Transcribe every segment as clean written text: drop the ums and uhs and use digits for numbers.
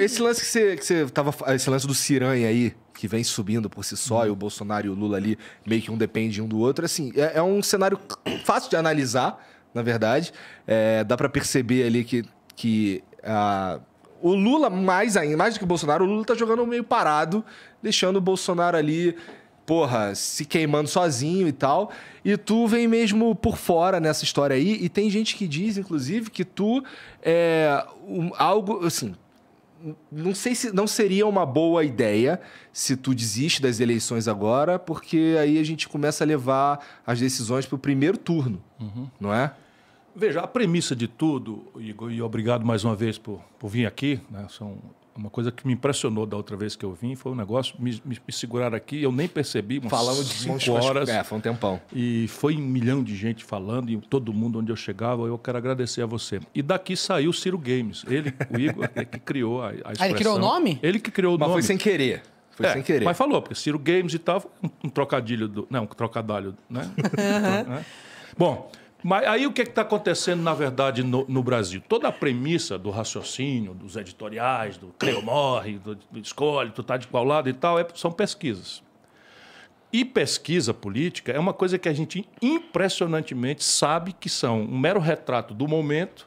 esse lance que você tava... Esse lance do Ciranha aí, que vem subindo por si só, e o Bolsonaro e o Lula ali, meio que um depende um do outro, assim, é um cenário fácil de analisar, na verdade. Dá pra perceber ali que o Lula, mais do que o Bolsonaro, o Lula tá jogando meio parado, deixando o Bolsonaro ali, porra, se queimando sozinho e tal. E tu vem mesmo por fora nessa história aí. E tem gente que diz, inclusive, que tu algo, assim... Não sei se não seria uma boa ideia se tu desiste das eleições agora, porque aí a gente começa a levar as decisões para o primeiro turno, não é? Veja, a premissa de tudo, Igor, e obrigado mais uma vez por vir aqui, né? Uma coisa que me impressionou da outra vez que eu vim foi um negócio, me segurar aqui, eu nem percebi, falamos de 5 horas. Foi um tempão. E foi 1 milhão de gente falando, e todo mundo onde eu chegava, eu quero agradecer a você. E daqui saiu o Ciro Games, o Igor, que criou a expressão. Ele criou o nome? Ele que criou o nome. Mas foi sem querer. Foi sem querer. Mas falou, porque Ciro Games e tal, um trocadilho, um trocadalho, né? Bom... Mas aí o que está acontecendo, na verdade, no Brasil? Toda a premissa do raciocínio, dos editoriais, do crê ou morre, do escolhe, tu tá de qual lado e tal, são pesquisas. E pesquisa política é uma coisa que a gente impressionantemente sabe que são um mero retrato do momento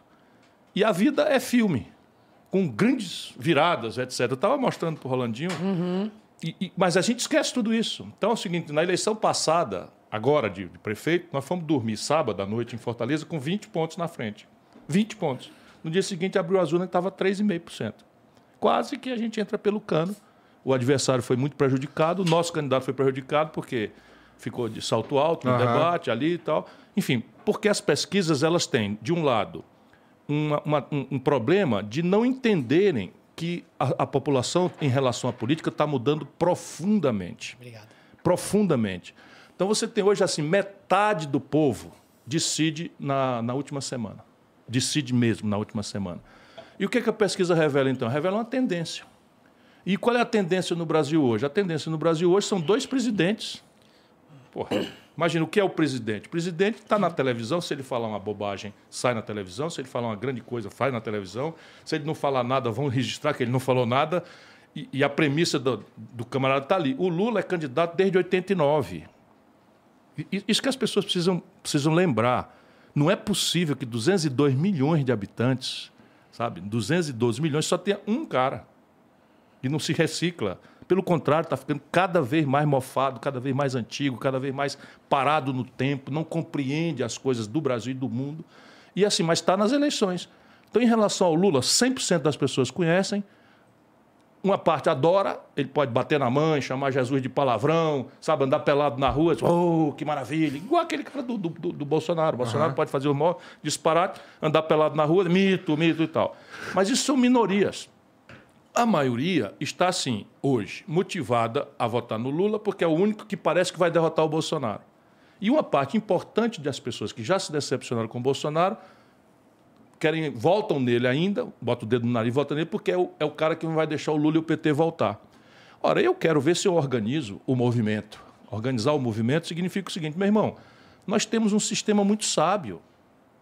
e a vida é filme, com grandes viradas, etc. Eu estava mostrando para o Rolandinho, mas a gente esquece tudo isso. Então é o seguinte, na eleição passada... Agora, de prefeito, nós fomos dormir sábado à noite em Fortaleza com 20 pontos na frente. 20 pontos. No dia seguinte, abriu as urnas e estava 3,5%. Quase que a gente entra pelo cano. O adversário foi muito prejudicado, o nosso candidato foi prejudicado porque ficou de salto alto no debate ali e tal. Enfim, porque as pesquisas elas têm, de um lado, um problema de não entenderem que a população, em relação à política, está mudando profundamente. Obrigado. Profundamente. Então, você tem hoje, assim, metade do povo decide na última semana. Decide mesmo na última semana. E o que a pesquisa revela, então? Revela uma tendência. E qual é a tendência no Brasil hoje? A tendência no Brasil hoje são 2 presidentes. Porra, imagina, o que é o presidente? O presidente está na televisão, se ele falar uma bobagem, sai na televisão. Se ele falar uma grande coisa, faz na televisão. Se ele não falar nada, vão registrar que ele não falou nada. E a premissa do camarada está ali. O Lula é candidato desde 89. Isso que as pessoas precisam lembrar. Não é possível que 202 milhões de habitantes, sabe, 212 milhões, só tenha um cara. E não se recicla. Pelo contrário, está ficando cada vez mais mofado, cada vez mais antigo, cada vez mais parado no tempo, não compreende as coisas do Brasil e do mundo. E assim, mas está nas eleições. Então, em relação ao Lula, 100% das pessoas conhecem. Uma parte adora, ele pode bater na mãe, chamar Jesus de palavrão, sabe, andar pelado na rua, oh, que maravilha. Igual aquele cara do Bolsonaro. O Bolsonaro pode fazer o maior disparate, andar pelado na rua, mito e tal. Mas isso são minorias. A maioria está, assim, hoje, motivada a votar no Lula, porque é o único que parece que vai derrotar o Bolsonaro. E uma parte importante das pessoas que já se decepcionaram com o Bolsonaro voltam nele ainda, bota o dedo no nariz e volta nele, porque é o cara que não vai deixar o Lula e o PT voltar. Ora, eu quero ver se eu organizo o movimento. Organizar o movimento significa o seguinte, meu irmão, nós temos um sistema muito sábio.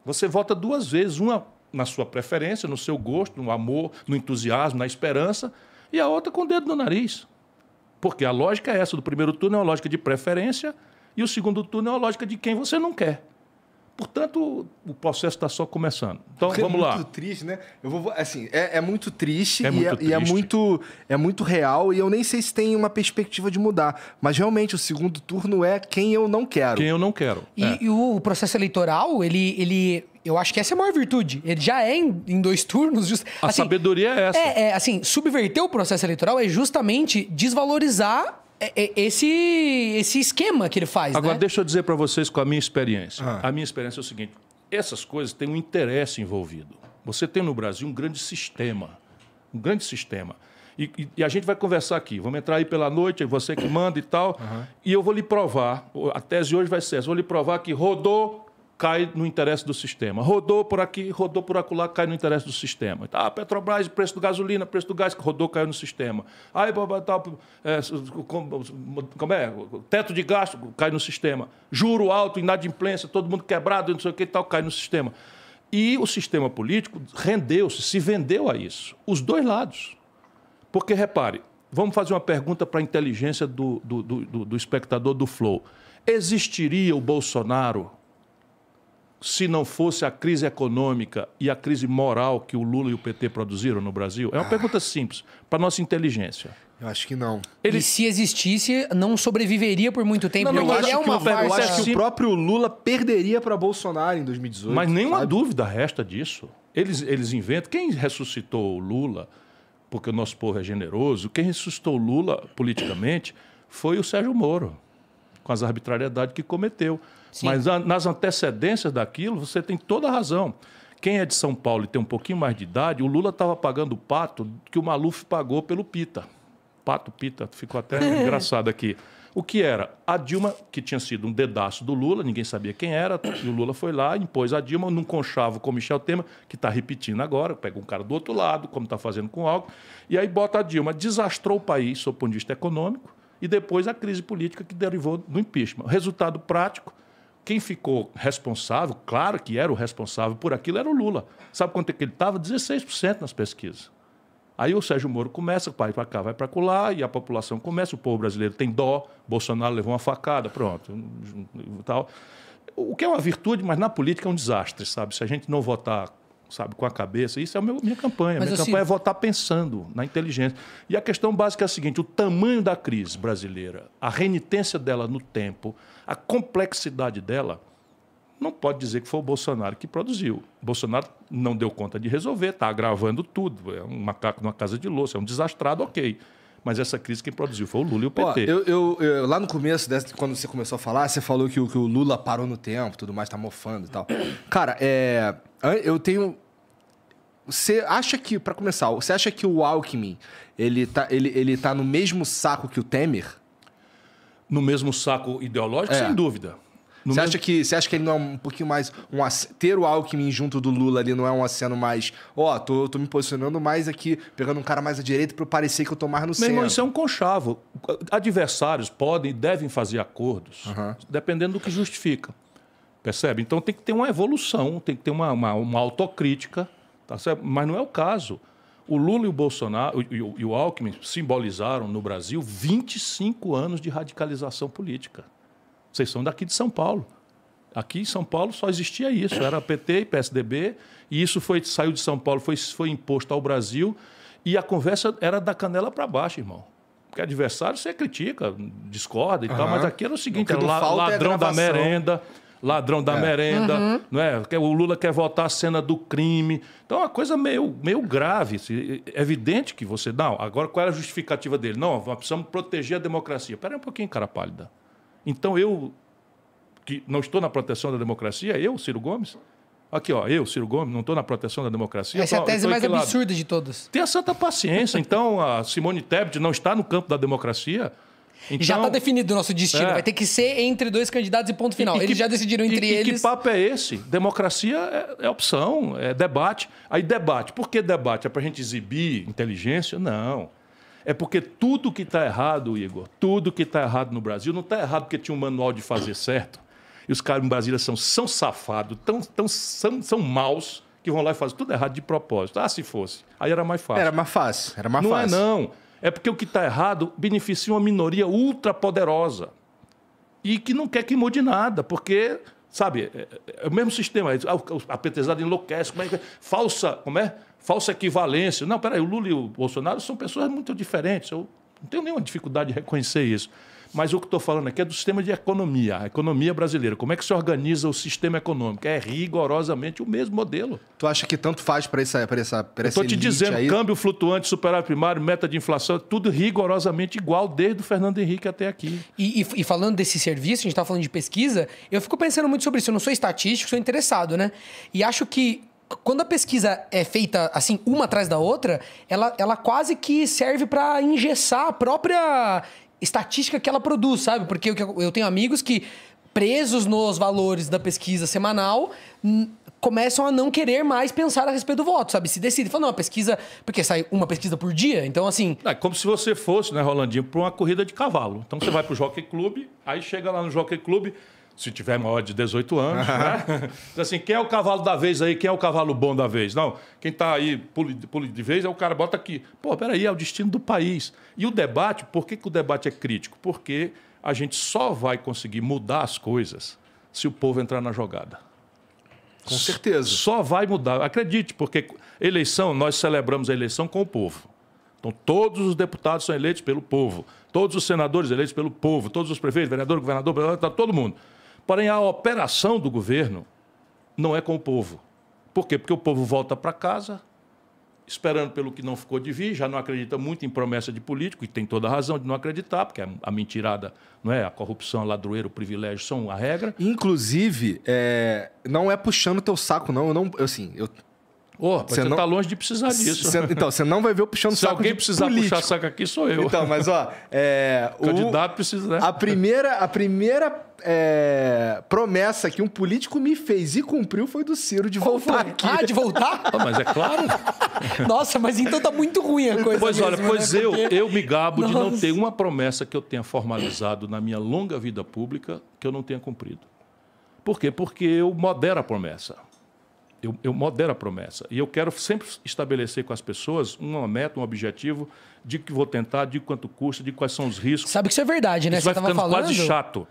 Você vota 2 vezes, uma na sua preferência, no seu gosto, no amor, no entusiasmo, na esperança, e a outra com o dedo no nariz. Porque a lógica é essa, do primeiro turno é uma lógica de preferência, e o segundo turno é uma lógica de quem você não quer. Portanto, o processo está só começando. Então, vamos lá. É muito triste, né? Assim, é muito triste, triste. É muito real, e eu nem sei se tem uma perspectiva de mudar. Mas, realmente, o segundo turno é quem eu não quero. Quem eu não quero. E o processo eleitoral, eu acho que essa é a maior virtude. Ele já é em 2 turnos. A sabedoria é essa. Assim, subverter o processo eleitoral é justamente desvalorizar esse esquema que ele faz. Agora, né? deixa eu dizer para vocês com a minha experiência. A minha experiência é o seguinte, essas coisas têm um interesse envolvido. Você tem no Brasil um grande sistema. E a gente vai conversar aqui. Vamos entrar aí pela noite, é você que manda e tal. E eu vou lhe provar, a tese hoje vai ser essa, vou lhe provar que rodou, cai no interesse do sistema. Rodou por aqui, rodou por acolá, cai no interesse do sistema. Petrobras, preço do gasolina, preço do gás, rodou, caiu no sistema. Aí, como é? Teto de gasto, cai no sistema. Juro alto, inadimplência, todo mundo quebrado, não sei o que e tal, cai no sistema. E o sistema político rendeu-se, se vendeu a isso. Os 2 lados. Porque, repare, vamos fazer uma pergunta para a inteligência do espectador do Flow. Existiria o Bolsonaro se não fosse a crise econômica e a crise moral que o Lula e o PT produziram no Brasil? É uma pergunta simples, para a nossa inteligência. Eu acho que não. E se existisse, não sobreviveria por muito tempo. Não, porque ele é uma Eu acho farsa. que o próprio Lula perderia para Bolsonaro em 2018. Mas nenhuma sabe? dúvida resta disso. Eles inventam. Quem ressuscitou o Lula, porque o nosso povo é generoso, quem ressuscitou o Lula politicamente foi o Sérgio Moro, com as arbitrariedades que cometeu. Sim. Mas nas antecedências daquilo, você tem toda a razão. Quem é de São Paulo e tem um pouquinho mais de idade, o Lula estava pagando o pato que o Maluf pagou pelo Pita. Pato, Pita, ficou até engraçado aqui. O que era? A Dilma, que tinha sido um dedaço do Lula, ninguém sabia quem era, e o Lula foi lá, impôs a Dilma num conchavo com o Michel Temer, que está repetindo agora, pega um cara do outro lado, como está fazendo com o Alckmin, e aí bota a Dilma, desastrou o país, sob o ponto de vista econômico, e depois a crise política que derivou do impeachment. Resultado prático, quem ficou responsável, claro que era o responsável por aquilo, era o Lula. Sabe quanto é que ele estava? 16% nas pesquisas. Aí o Sérgio Moro começa, vai para cá, vai para lá, e a população começa, o povo brasileiro tem dó, Bolsonaro levou uma facada, pronto. Tal. O que é uma virtude, mas na política é um desastre, sabe? Se a gente não votar, sabe, com a cabeça, isso é a minha campanha. Minha campanha é votar pensando na inteligência. E a questão básica é a seguinte, o tamanho da crise brasileira, a renitência dela no tempo, a complexidade dela, não pode dizer que foi o Bolsonaro que produziu. O Bolsonaro não deu conta de resolver, está agravando tudo. É um macaco numa casa de louça, é um desastrado, ok. Mas essa crise quem produziu foi o Lula e o PT. Ó, lá no começo, quando você começou a falar, você falou que o Lula parou no tempo, tudo mais, tá mofando e tal. Cara, eu tenho... Você acha que, para começar, você acha que o Alckmin, ele tá no mesmo saco que o Temer? No mesmo saco ideológico, sem dúvida. Você acha que ele não é um pouquinho mais... ter o Alckmin junto do Lula ali não é um aceno mais... tô me posicionando mais aqui, pegando um cara mais à direita para parecer que eu tô mais no centro. Meu irmão, isso é um conchavo. Adversários podem e devem fazer acordos, dependendo do que justifica. Percebe? Então tem que ter uma evolução, tem que ter uma autocrítica, tá certo? Mas não é o caso. O Lula e o Bolsonaro e o Alckmin simbolizaram no Brasil 25 anos de radicalização política. Vocês são daqui de São Paulo. Aqui em São Paulo só existia isso. Era PT e PSDB, e isso saiu de São Paulo, foi imposto ao Brasil, e a conversa era da canela para baixo, irmão. Porque adversário você critica, discorda e tal, mas aqui era o seguinte, era ladrão da merenda, não é? O Lula quer votar a cena do crime. Então é uma coisa meio grave. É evidente que você... Não, agora qual era a justificativa dele? Não, nós precisamos proteger a democracia. Espera aí um pouquinho, cara pálida. Então eu, que não estou na proteção da democracia, Ciro Gomes, aqui, Ciro Gomes, não estou na proteção da democracia. Essa é a tese mais absurda de todas. Tenha santa paciência. Então, a Simone Tebet não está no campo da democracia. Então, já está definido o nosso destino. Vai ter que ser entre dois candidatos e ponto final. Eles já decidiram entre eles. E que papo é esse? Democracia é opção, é debate. Aí debate. Por que debate? É para a gente exibir inteligência? Não. É porque tudo que está errado, Igor, tudo que está errado no Brasil, não está errado porque tinha um manual de fazer certo. E os caras em Brasília são safados, são maus, que vão lá e fazem tudo errado de propósito. Se fosse. Aí era mais fácil. Era mais fácil. Não é, não. É porque o que está errado beneficia uma minoria ultrapoderosa. E que não quer que mude nada, porque, sabe, é o mesmo sistema. A petezada enlouquece. Falsa equivalência. Não, peraí, o Lula e o Bolsonaro são pessoas muito diferentes. Eu não tenho nenhuma dificuldade de reconhecer isso. Mas o que estou falando aqui é do sistema de economia, a economia brasileira. Como é que se organiza o sistema econômico? É rigorosamente o mesmo modelo. Tu acha que tanto faz para essa Estou te dizendo, aí? Câmbio flutuante, superávit primário, meta de inflação, tudo rigorosamente igual, desde o Fernando Henrique até aqui. E falando desse serviço, a gente está falando de pesquisa, eu fico pensando muito sobre isso. Eu não sou estatístico, sou interessado, né? E acho que quando a pesquisa é feita assim, uma atrás da outra, ela quase que serve para engessar a própria estatística que ela produz, sabe? Porque eu tenho amigos que, presos nos valores da pesquisa semanal, começam a não querer mais pensar a respeito do voto, sabe? Se decide, fala, não, a pesquisa... Porque sai uma pesquisa por dia, então assim... É como se você fosse, né, Rolandinho, para uma corrida de cavalo. Então você vai para o Jockey Club, aí chega lá no Jockey Club, Se tiver maior de 18 anos, né? Assim, quem é o cavalo da vez aí? Quem é o cavalo bom da vez? Não, quem está aí pule de vez, é o cara bota aqui. Pô, peraí, é o destino do país. E o debate, por que o debate é crítico? Porque a gente só vai conseguir mudar as coisas se o povo entrar na jogada. Com certeza. Só vai mudar. Acredite, porque eleição, nós celebramos a eleição com o povo. Então, todos os deputados são eleitos pelo povo. Todos os senadores eleitos pelo povo. Todos os prefeitos, vereador, governador, todo mundo. Porém, a operação do governo não é com o povo. Por quê? Porque o povo volta para casa, esperando pelo que não ficou de vir, já não acredita muito em promessa de político, e tem toda a razão de não acreditar, porque a mentirada, não é? A corrupção, a ladroeira, o privilégio são a regra. Inclusive, não é puxando teu saco, não. Você não está longe de precisar disso. Então, você não vai ver eu puxando Se saco alguém de precisar político. puxar saco aqui, sou eu. Então, mas ó... O candidato precisa, né? A primeira promessa que um político me fez e cumpriu foi do Ciro de voltar aqui. Ah, de voltar? Mas é claro. Nossa, mas então tá muito ruim a coisa. Pois mesmo, olha, né? Porque... eu me gabo de não Nossa. ter uma promessa que eu tenha formalizado na minha longa vida pública que eu não tenha cumprido. Por quê? Porque eu modero a promessa. Eu modero a promessa. E eu quero sempre estabelecer com as pessoas uma meta, um objetivo, de que vou tentar, de quanto custa, de quais são os riscos. Sabe que isso é verdade, né? Isso vai Você tava ficando falando... quase chato.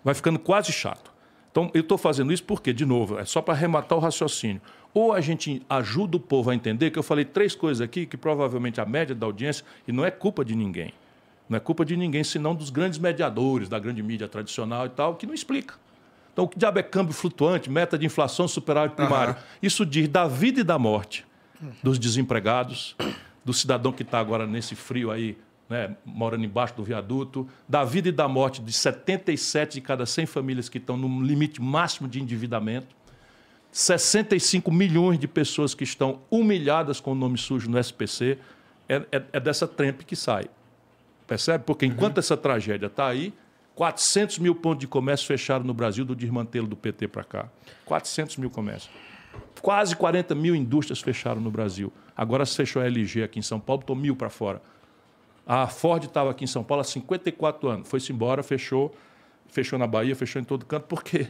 Vai ficando quase chato. Então, eu estou fazendo isso porque, de novo, é só para arrematar o raciocínio. Ou a gente ajuda o povo a entender, que eu falei 3 coisas aqui, que provavelmente a média da audiência, e não é culpa de ninguém. Não é culpa de ninguém, senão dos grandes mediadores, da grande mídia tradicional e tal, que não explica. Então, o que diabo é câmbio flutuante, meta de inflação, superávit primário? Isso diz da vida e da morte dos desempregados, do cidadão que está agora nesse frio aí, né, morando embaixo do viaduto, da vida e da morte de 77 de cada 100 famílias que estão no limite máximo de endividamento, 65 milhões de pessoas que estão humilhadas com o nome sujo no SPC, é dessa trempe que sai. Percebe? Porque enquanto essa tragédia está aí, 400 mil pontos de comércio fecharam no Brasil do desmantelo do PT para cá. 400 mil comércios. Quase 40 mil indústrias fecharam no Brasil. Agora se fechou a LG aqui em São Paulo, botou 1.000 para fora. A Ford estava aqui em São Paulo há 54 anos. Foi-se embora, fechou na Bahia, fechou em todo canto, porque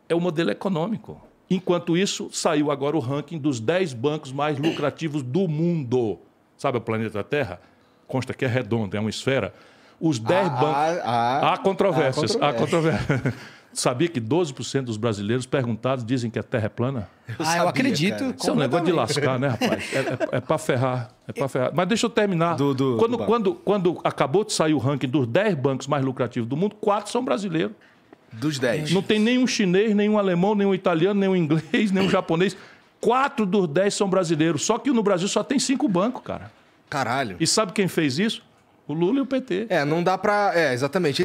é o modelo econômico. Enquanto isso, saiu agora o ranking dos 10 bancos mais lucrativos do mundo. Sabe o planeta Terra? Consta que é redondo, é uma esfera. Os 10 bancos... Há controvérsias. Há controvérsias. Sabia que 12% dos brasileiros perguntados dizem que a Terra é plana? Eu acredito. Cara. Isso é um negócio de lascar, né, rapaz? É para ferrar. É para ferrar. Mas deixa eu terminar. Quando acabou de sair o ranking dos 10 bancos mais lucrativos do mundo, 4 são brasileiros. Dos 10. Não tem nenhum chinês, nenhum alemão, nenhum italiano, nenhum inglês, nenhum japonês. 4 dos 10 são brasileiros. Só que no Brasil só tem 5 bancos, cara. Caralho. E sabe quem fez isso? O Lula e o PT. Não dá pra... exatamente.